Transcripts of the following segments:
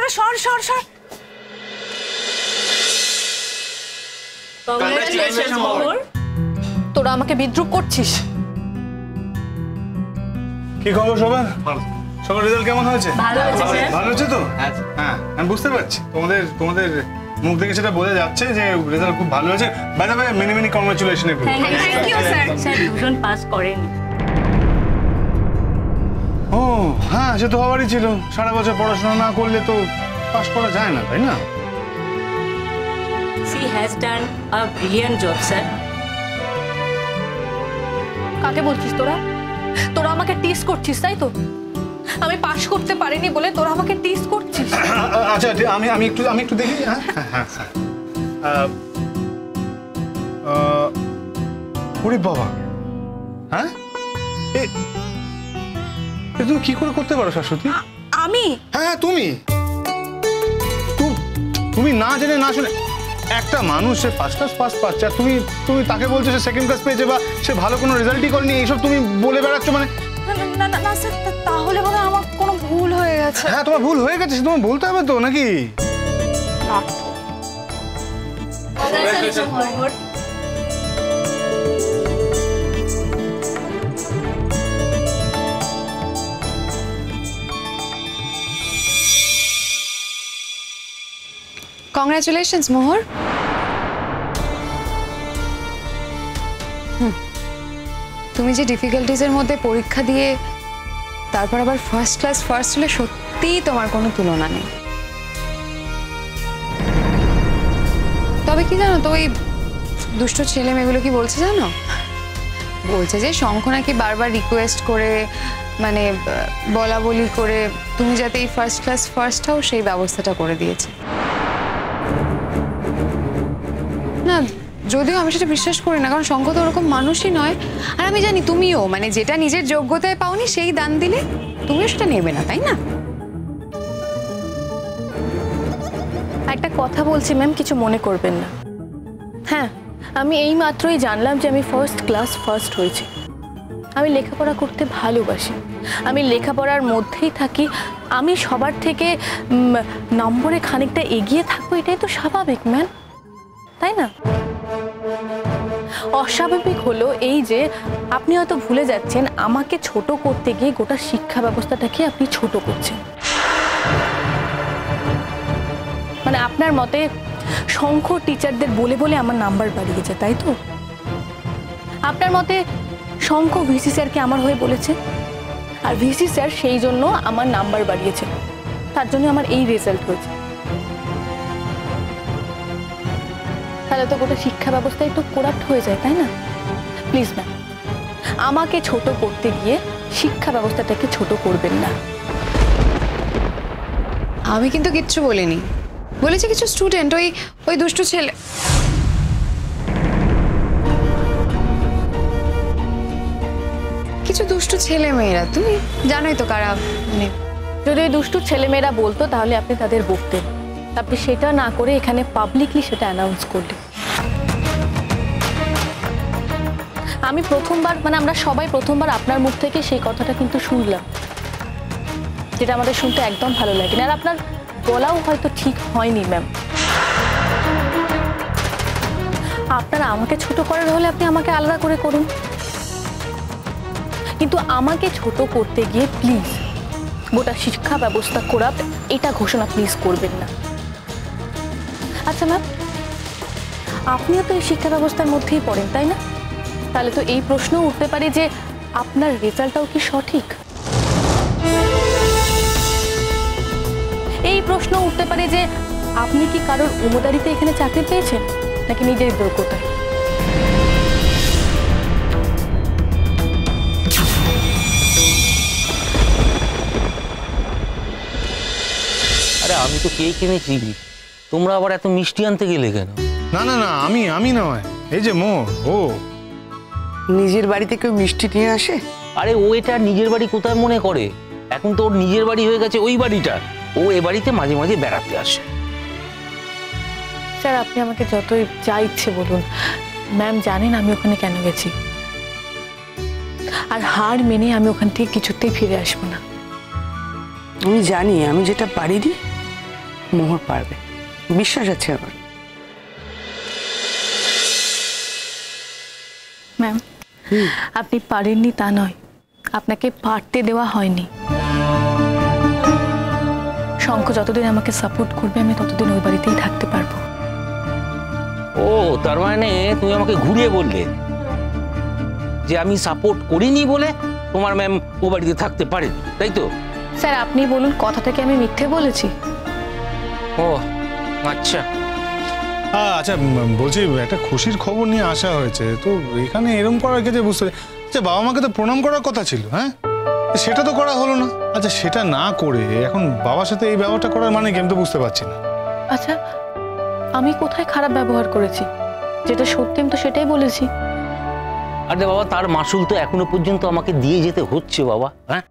তোরা সর সর সর। তোরা আমাকে বিদ্রুপ করছিস। কি খবর সবার? সবার রেজাল্ট কেমন হয়েছে? ভালো হয়েছে তো? হ্যাঁ আমি বুঝতে পারছি, তোমাদের মুখ দেখে সেটা বোঝা যাচ্ছে যে রেজাল্ট খুব ভালো হয়েছে। By the way many many congratulation everyone. Thank you sir. Sir দুজন পাস করেন। ও হ্যাঁ, সে তো হওয়ারই ছিল। সারা বছর পড়াশোনা না করলে তো পাস করা যায় না, তাই না? She has done a brilliant job, sir. কাকে বলছিস তোরা? তোরা আমাকে টিজ করছিস তাই তো? আমি পাস করতে পারিনি বলে তোরা আমাকে টিজ করছিস। আচ্ছা আমি একটু দেখি। হ্যাঁ ওরে বাবা, হ্যাঁ তুমি কি করে করতে পারো শাশ্বতী? আমি? হ্যাঁ তুমি না জেনে না শুনে একটা মানুষ সে ফার্স্ট ক্লাস পাস পাচ্ছে আর তুমি তাকে বলছো সে সেকেন্ড ক্লাস পেয়েছে বা সে ভালো কোনো রেজাল্টই করেনি, এইসব তুমি বলে বেড়াচ্ছ মানে? না স্যার, তাহলে মানে আমার কোনো ভুল হয়ে গেছে। হ্যাঁ তোমার ভুল হয়ে গেছে, তোমার বলতে হবে তো নাকি? কংগ্রাচুলেশনস মোহর। তুমি যে ডিফিকাল্টিজের মধ্যে পরীক্ষা দিয়ে তারপর আবার ফার্স্ট ক্লাস ফার্স্ট হলে সত্যিই তোমার কোনো তুলনা নেই। তবে কি জানো তো, ওই দুষ্ট ছেলে মেয়েগুলো কি বলছে জানো? বলছে যে শঙ্খ নাকি বারবার রিকোয়েস্ট করে মানে বলা বলি করে তুমি যাতে এই ফার্স্ট ক্লাস ফার্স্ট হও সেই ব্যবস্থাটা করে দিয়েছে। না যদিও আমি সেটা বিশ্বাস করি না, কারণ শঙ্খ তো ওরকম মানুষই নয়। আর আমি জানি তুমিও মানে যেটা নিজের যোগ্যতায় পাওনি সেই দান দিলে তুমিও সেটা নেবে না, তাই না? একটা কথা বলছি ম্যাম, কিছু মনে করবেন না। হ্যাঁ আমি এই মাত্রই জানলাম যে আমি ফার্স্ট ক্লাস ফার্স্ট হয়েছি। আমি লেখাপড়া করতে ভালোবাসি, আমি লেখাপড়ার মধ্যেই থাকি, আমি সবার থেকে নম্বরে খানিকটা এগিয়ে থাকবো, এটাই তো স্বাভাবিক ম্যাম, তাই না? অস্বাভাবিক হলো এই যে আপনি হয়তো ভুলে যাচ্ছেন আমাকে ছোট করতে গিয়ে গোটা শিক্ষা ব্যবস্থাটাকে আপনি ছোট করছেন। মানে আপনার মতে শঙ্খ টিচারদের বলে বলে আমার নাম্বার বাড়িয়েছে, তাই তো? আপনার মতে শঙ্খ ভিসি স্যারকে আমার হয়ে বলেছে, আর ভিসি স্যার সেই জন্য আমার নাম্বার বাড়িয়েছে, তার জন্য আমার এই রেজাল্ট হয়েছে। তাহলে তো গোটা শিক্ষা ব্যবস্থায় তো করাপ্ট হয়ে যায়, তাই না? প্লিজ ম্যাম, আমাকে ছোট করতে গিয়ে শিক্ষা ব্যবস্থাটাকে ছোট করবেন না। আমি কিন্তু কিচ্ছু বলিনি, বলেছি কিছু স্টুডেন্ট ওই দুষ্টু ছেলে। কিছু দুষ্টু ছেলে মেয়েরা, তুমি জানোই তো কারা। মানে যদি ওই দুষ্টু ছেলেমেয়েরা বলতো তাহলে আপনি তাদের বকতেন, আপনি সেটা না করে এখানে পাবলিকলি সেটা অ্যানাউন্স করলেন। আমি প্রথমবার মানে আমরা সবাই প্রথমবার আপনার মুখ থেকে সেই কথাটা কিন্তু শুনলাম, যেটা আমাদের শুনতে একদম ভালো লাগে না। আর আপনার বলাও হয়তো ঠিক হয়নি ম্যাম। আপনারা আমাকে ছোট করার হলে আপনি আমাকে আলাদা করে করুন, কিন্তু আমাকে ছোট করতে গিয়ে প্লিজ গোটা শিক্ষা ব্যবস্থা করাপ এটা ঘোষণা প্লিজ করবেন না। আচ্ছা ম্যাম, আপনিও তো এই শিক্ষা ব্যবস্থার মধ্যেই পড়েন, তাই না? তাহলে তো এই প্রশ্ন উঠতে পারে যে আপনার রেজাল্টটাও কি সঠিক? এই প্রশ্ন উঠতে পারে যে আপনি কি কারোর উমদারিতে এখানে চাকরি পেয়েছেন নাকি নিজের যোগ্যতায়? আরে আমি তো কেক কিনেছি, তোমরা আবার এত মিষ্টি আনতে গেলে কেন? না আমি নয়, এই যে মোর। ও নিজের বাড়িতে কেউ মিষ্টি নিয়ে আসে? আরে ও এটা নিজের বাড়ি কোথায় মনে করে, এখন তো ওর নিজের বাড়ি হয়ে গেছে ওই বাড়িটা। ও এ বাড়িতে মাঝে মাঝে বেড়াতে আসে। স্যার আপনি আমাকে যতই যা ইচ্ছে বলুন, ম্যাম জানেন আমি ওখানে কেন গেছি, আর হার মেনে আমি ওখান থেকে কিছুতেই ফিরে আসবো না। আমি জানি আমি যেটা পারিনি মোহর পারবে, বিশ্বাস আছে আমার। ম্যাম, আপনি পারেননি তা নয়, আপনাকে পারতে দেওয়া হয়নি। শঙ্খ যতদিন আমাকে সাপোর্ট করবে আমি ততদিন ওই বাড়িতেই থাকতে পারবো। ও তার মানে তুমি আমাকে ঘুরিয়ে বললে যে আমি সাপোর্ট করিনি বলে তোমার ম্যাম ও বাড়িতে থাকতে পারে, তাই তো? স্যার আপনি বলুন, কথা থেকে আমি মিথ্যে বলেছি? ও আচ্ছা। আচ্ছা বলছি, একটা খুশির খবর নিয়ে আসা হয়েছে তো এখানে এরকম করার ক্ষেত্রে বুঝতে আচ্ছা বাবা মাকে তো প্রণাম করার কথা ছিল, হ্যাঁ সেটা তো করা হলো না। আচ্ছা সেটা না করে এখন বাবার সাথে এই ব্যবহারটা করার মানে কি, আমি তো বুঝতে পারছি না। আচ্ছা আমি কোথায় খারাপ ব্যবহার করেছি? যেটা সত্যি আমি তো সেটাই বলেছি। আরে বাবা, তার মাসুল তো এখনো পর্যন্ত আমাকে দিয়ে যেতে হচ্ছে বাবা। হ্যাঁ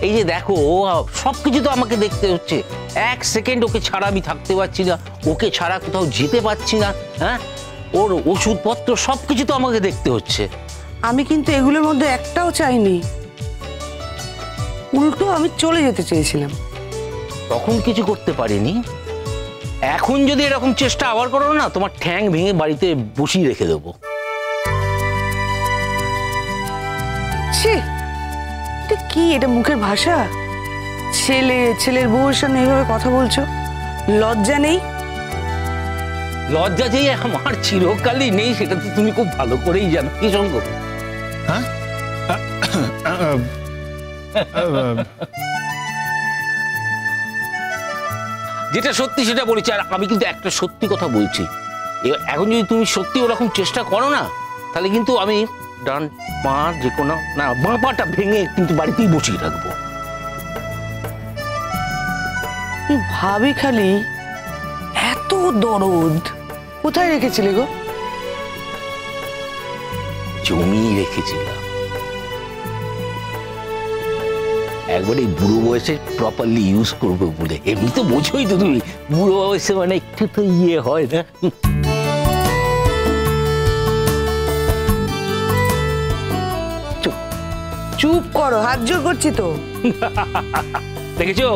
এই যে দেখো, সবকিছু তো আমাকে দেখতে হচ্ছে। এক সেকেন্ড ওকে ছাড়া আমি থাকতে পারছি না, ওকে ছাড়া কোথাও যেতে পারছি না। হ্যাঁ ওর ওষুধপত্র সবকিছু তো আমাকে দেখতে হচ্ছে। আমি কিন্তু এগুলোর মধ্যে একটাও চাইনি, উল্টো আমি চলে যেতে চেয়েছিলাম। তখন কিছু করতে পারিনি, এখন যদি এরকম চেষ্টা আবার করো না, তোমার ঠ্যাং ভেঙে বাড়িতে বসিয়ে রেখে দেবো। এটা কি, এটা মুখের ভাষা? ছেলের বউয়ের সামনে এইভাবে কথা বলছো, লজ্জা নেই? লজ্জা যেই আমার চিরকালই নেই সেটা তো তুমি খুব ভালো করেই জানো। কি সঙ্গ? হ্যাঁ যেটা সত্যি সেটা বলেছি, আর আমি কিন্তু একটা সত্যি কথা বলছি। এখন যদি তুমি সত্যি ওরকম চেষ্টা করো না, তাহলে কিন্তু আমি ডান পা যে কোনো না বাঁ পাটা ভেঙে কিন্তু বাড়িতেই বসিয়ে রাখবো। ভাবি খালি এত দরদ কোথায় রেখেছিলে গো? জমিয়ে রেখেছিলাম, একবার এই বুড়ো বয়সে প্রপারলি ইউজ করবো বলে। এমনি তো বোঝোই তো তুমি, বুড়ো বয়সে মানে একটু তো ইয়ে হয় না। চুপ করো, হাত জোর করছি তো। দেখেছো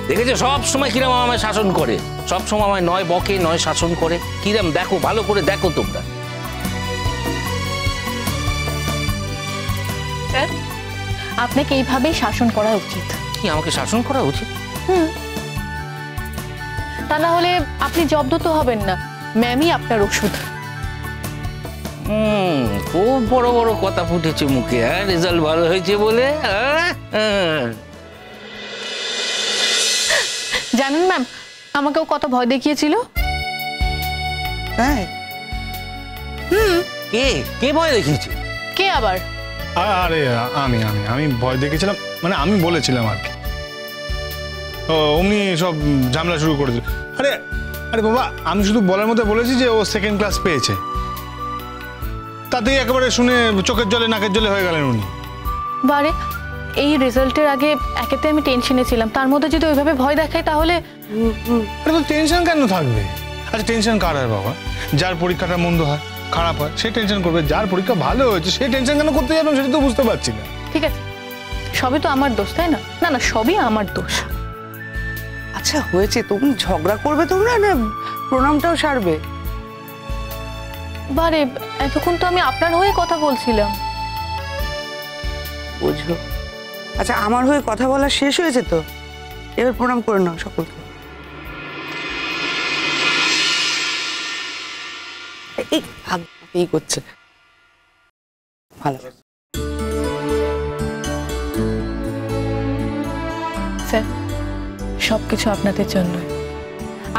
দেখেছো সব সময় কিরম আমায় শাসন করে, সব সময় আমায় নয় বকে নয় শাসন করে। কিরম দেখো, ভালো করে দেখো তোমরা। স্যার আপনাকে এইভাবেই শাসন করা উচিত। কি আমাকে শাসন করা উচিত? তা না হলে আপনি জব্দ তো হবেন না, ম্যামই আপনার ওষুধ। খুব বড় বড় কথা ফুটেছে মুখে। হ্যাঁ রেজাল্ট ভালো হয়েছে বলে। জানেন ম্যাম, আমাকেও কত ভয় দেখিয়েছিল। হ্যাঁ কে কে ভয় দেখিয়েছে? কে আবার? আরে আমি আমি আমি ভয় দেখেছিলাম, মানে আমি বলেছিলাম আর কি। অমনি সব ঝামেলা শুরু করেছিল। আরে আরে বাবা, আমি শুধু বলার মধ্যে বলেছি যে ও সেকেন্ড ক্লাস পেয়েছে, তাতেই একেবারে শুনে চোখের জলে নাকের জলে হয়ে গেলেন উনি। বারে এই রেজাল্টের আগে একেতে আমি টেনশনে ছিলাম, তার মধ্যে যদি ওইভাবে ভয় দেখাই তাহলে। আরে তো টেনশন কেন থাকবে? আচ্ছা টেনশন কার হয় বাবা? যার পরীক্ষাটা মন্দ হয়, খারাপ হয়, সে টেনশন করবে। যার পরীক্ষা ভালো হয়েছে সে টেনশন কেন করতে যাবেন সেটা তো বুঝতে পারছি না। ঠিক আছে, সবই তো আমার দোষ, তাই না? না না, সবই আমার দোষ। আচ্ছা হয়েছে, তুমি ঝগড়া করবে তোমরা না প্রণামটাও সারবে? বারে এতক্ষণ তো আমি আপনার হয়ে কথা বলছিলাম। বুঝো। আচ্ছা আমার হয়ে কথা বলা শেষ হয়েছে তো, এবার প্রণাম করে নাও সকলকে। এই করছে ভালো। স্যার সবকিছু আপনাদের জন্য।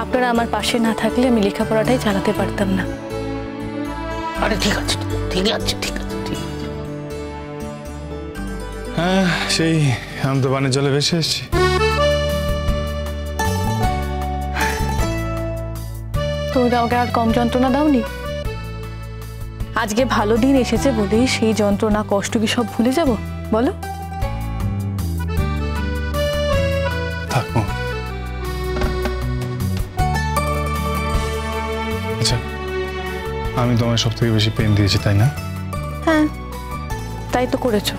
আপনারা আমার পাশে না থাকলে আমি লেখাপড়াটাই চালাতে পারতাম না। আরে ঠিক আছে ঠিক আছে ঠিক আছে ঠিক আছে। হ্যাঁ সেই আমি তো বানের জলে ভেসে এসেছি। তুমি তো আমাকে আর কম যন্ত্রণা দাওনি। আজকে ভালো দিন এসেছে বলেই সেই যন্ত্রণা কষ্ট কি সব ভুলে যাব বলো? থাকো। আচ্ছা আমি তোমায় সব থেকে বেশি পেন দিয়েছি তাই না? হ্যাঁ তাই তো করেছো।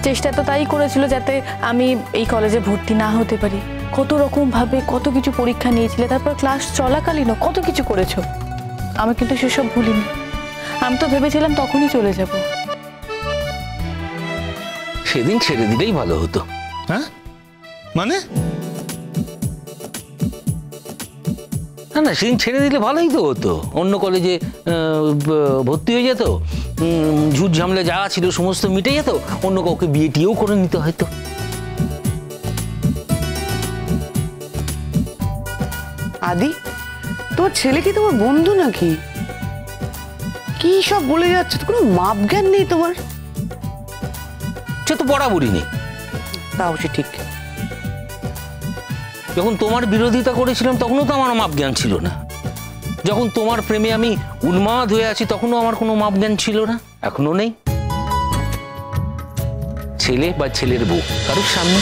চেষ্টা তো তাই করেছিল যাতে আমি এই কলেজে ভর্তি না হতে পারি, কত রকম ভাবে কত কিছু পরীক্ষা নিয়েছিলে, তারপর ক্লাস চলাকালীনও কত কিছু করেছো। আমি কিন্তু সেসব ভুলিনি। আমি তো ভেবেছিলাম তখনই চলে যাব। সেদিন ছেড়ে দিলেই ভালো হতো। হ্যাঁ মানে? না না, সেদিন ছেড়ে দিলে ভালোই তো হতো। অন্য কলেজে ভর্তি হয়ে যেত, ঝুট ঝামেলা যা ছিল সমস্ত মিটে যেত, অন্য কাউকে বিয়ে টিয়েও করে নিতে হয়তো। আদি, তোমার ছেলে কি তোমার বন্ধু নাকি? কি সব বলে যাচ্ছে, তো কোনো মাপ জ্ঞান নেই তোমার। সে তো বরাবরই নেই। তা অবশ্যই ঠিক। যখন তোমার বিরোধিতা করেছিলাম তখনও তো আমার মাপ জ্ঞান ছিল না। যখন তোমার প্রেমে আমি উন্মাদ হয়ে আছি তখনও আমার কোনো মাপ জ্ঞান ছিল না, এখনো নেই। ছেলে বা ছেলের বউ কারোর সামনে